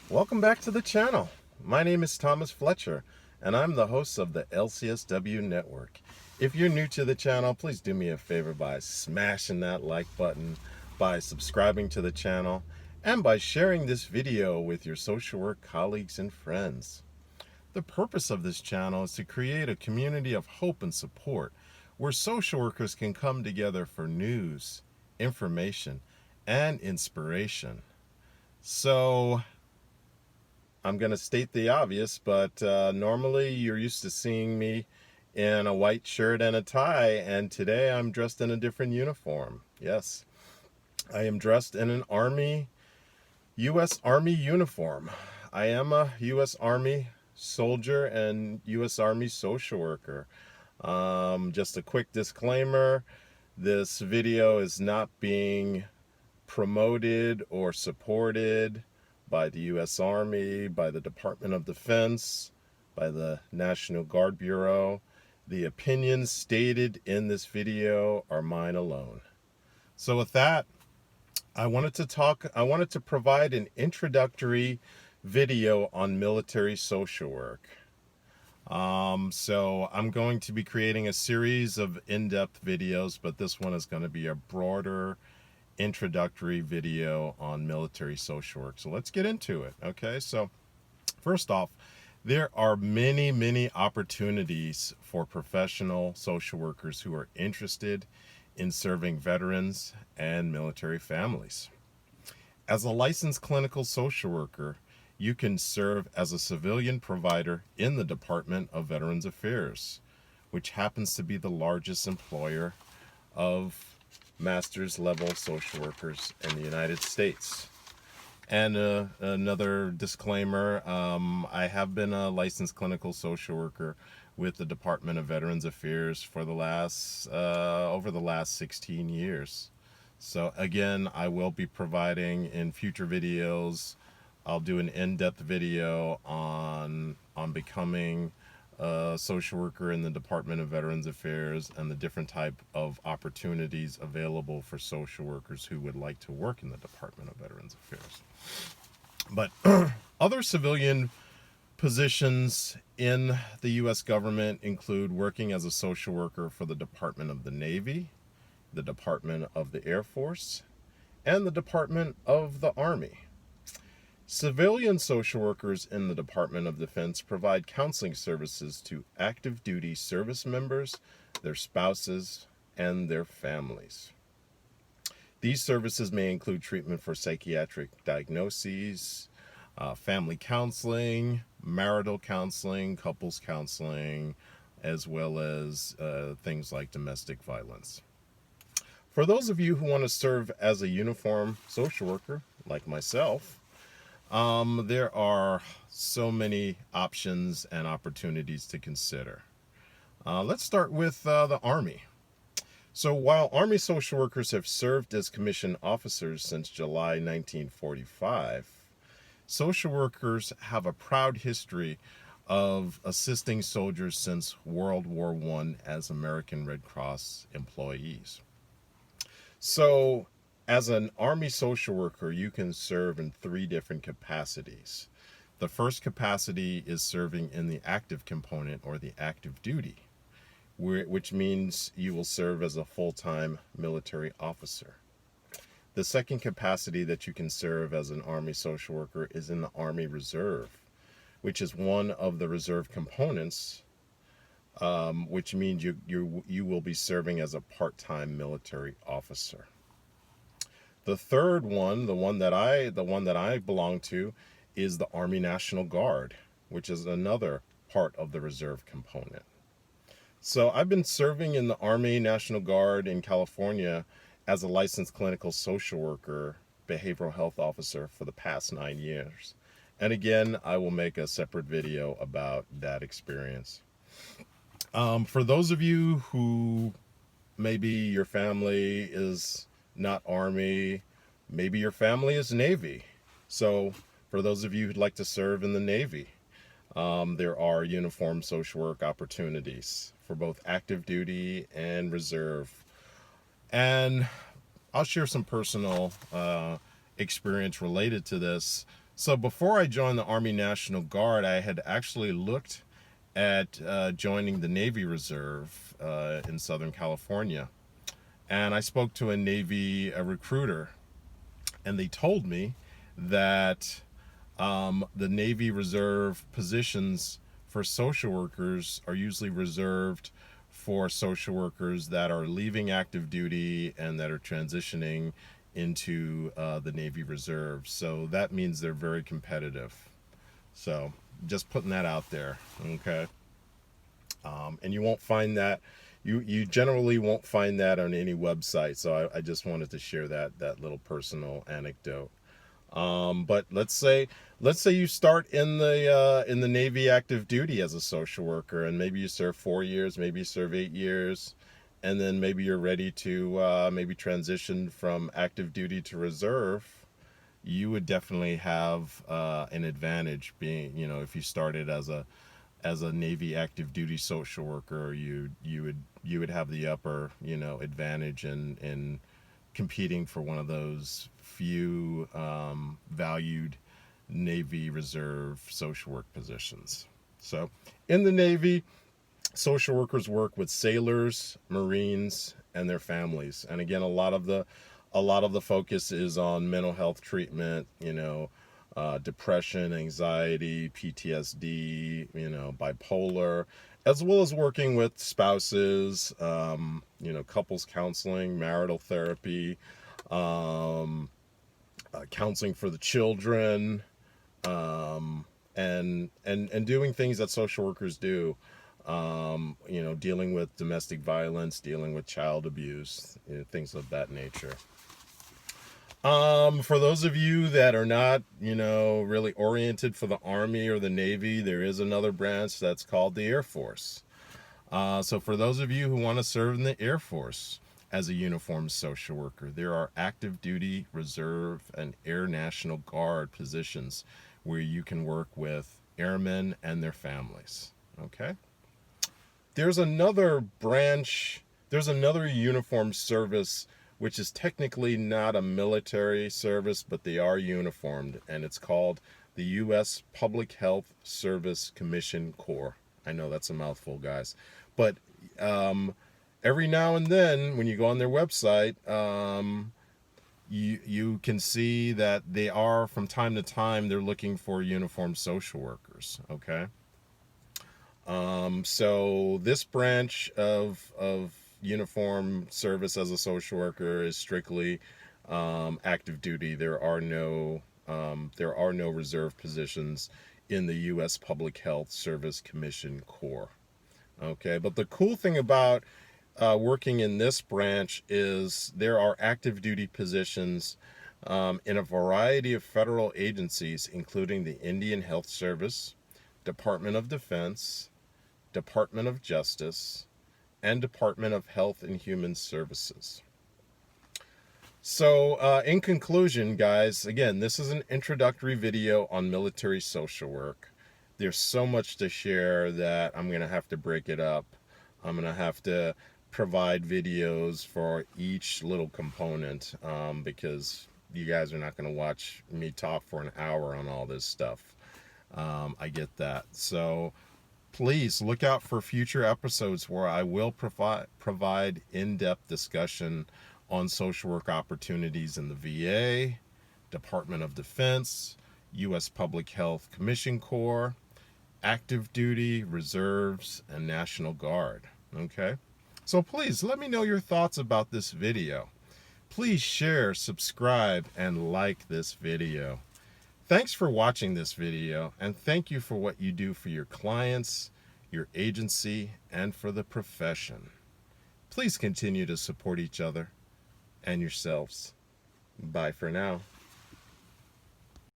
Welcome back to the channel. My name is Thomas Fletcher, and I'm the host of the LCSW Network. If you're new to the channel, please do me a favor by smashing that like button, by subscribing to the channel, and by sharing this video with your social work colleagues and friends. The purpose of this channel is to create a community of hope and support where social workers can come together for news, information, and inspiration. So, I'm going to state the obvious, but normally you're used to seeing me in a white shirt and a tie, and today I'm dressed in a different uniform. Yes, I am dressed in an U.S. Army uniform. I am a U.S. Army soldier and U.S. Army social worker. Just a quick disclaimer, this video is not being promoted or supported by the U.S. Army, by the Department of Defense, by the National Guard Bureau. The opinions stated in this video are mine alone. So with that, I wanted to provide an introductory video on military social work. So I'm going to be creating a series of in-depth videos, but this one is going to be a broader introductory video on military social work. So let's get into it. Okay, so first off, there are many opportunities for professional social workers who are interested in serving veterans and military families. As a licensed clinical social worker, you can serve as a civilian provider in the Department of Veterans Affairs, which happens to be the largest employer of master's level social workers in the United States. And another disclaimer, I have been a licensed clinical social worker with the Department of Veterans Affairs for the last over the last 16 years. So again, I will be providing in future videos, I'll do an in-depth video on becoming a social worker in the Department of Veterans Affairs and the different type of opportunities available for social workers who would like to work in the Department of Veterans Affairs. But other civilian positions in the U.S. government include working as a social worker for the Department of the Navy, the Department of the Air Force, and the Department of the Army. Civilian social workers in the Department of Defense provide counseling services to active duty service members, their spouses, and their families. These services may include treatment for psychiatric diagnoses, family counseling, marital counseling, couples counseling, as well as things like domestic violence. For those of you who want to serve as a uniform social worker, like myself, there are so many options and opportunities to consider. Let's start with the Army. So while Army social workers have served as commissioned officers since July 1945, social workers have a proud history of assisting soldiers since World War I as American Red Cross employees. So as an Army social worker, you can serve in 3 different capacities. The first capacity is serving in the active component or the active duty, which means you will serve as a full-time military officer. The second capacity that you can serve as an Army social worker is in the Army Reserve, which is one of the reserve components, which means you will be serving as a part-time military officer. The third one, the one that I belong to, is the Army National Guard, which is another part of the reserve component. So I've been serving in the Army National Guard in California as a licensed clinical social worker, behavioral health officer for the past 9 years. And again, I will make a separate video about that experience. For those of you who maybe your family is not Army, maybe your family is Navy. So for those of you who'd like to serve in the Navy, there are uniform social work opportunities for both active duty and reserve. And I'll share some personal experience related to this. So before I joined the Army National Guard, I had actually looked at joining the Navy Reserve in Southern California. And I spoke to a recruiter, and they told me that the Navy Reserve positions for social workers are usually reserved for social workers that are leaving active duty and that are transitioning into the Navy Reserve. So that means they're very competitive. So just putting that out there, okay? And you won't find that, you generally won't find that on any website. So I just wanted to share that little personal anecdote. But let's say you start in the Navy active duty as a social worker, and maybe you serve 4 years, maybe you serve 8 years, and then maybe you're ready to maybe transition from active duty to reserve. You would definitely have an advantage being, if you started as a Navy active duty social worker, you would have the upper advantage in competing for one of those few valued Navy Reserve social work positions. So in the Navy, social workers work with sailors, Marines, and their families. And again, a lot of the focus is on mental health treatment, depression, anxiety, PTSD, bipolar, as well as working with spouses, couples counseling, marital therapy, counseling for the children, and doing things that social workers do. Dealing with domestic violence, dealing with child abuse, things of that nature. For those of you that are not, really oriented for the Army or the Navy, there is another branch that's called the Air Force. So for those of you who want to serve in the Air Force as a uniformed social worker, there are active duty, reserve, and Air National Guard positions where you can work with airmen and their families. Okay? There's another branch, there's another uniformed service which is technically not a military service, but they are uniformed, and it's called the U.S. Public Health Service Commission Corps. I know that's a mouthful, guys. But every now and then, when you go on their website, you can see that they are, from time to time, they're looking for uniformed social workers, okay? So this branch of uniform service as a social worker is strictly active duty. There are no reserve positions in the U.S. Public Health Service Commission Corps. Okay, but the cool thing about working in this branch is there are active duty positions in a variety of federal agencies, including the Indian Health Service, Department of Defense, Department of Justice, and Department of Health and Human Services. So in conclusion, guys, again, this is an introductory video on military social work. There's so much to share that I'm going to have to break it up. I'm going to have to provide videos for each little component because you guys are not going to watch me talk for an hour on all this stuff. I get that. So please look out for future episodes where I will provide in-depth discussion on social work opportunities in the VA, Department of Defense, U.S. Public Health Commission Corps, active duty, reserves, and National Guard. Okay? So please let me know your thoughts about this video. Please share, subscribe, and like this video. Thanks for watching this video, and thank you for what you do for your clients, your agency, and for the profession. Please continue to support each other and yourselves. Bye for now.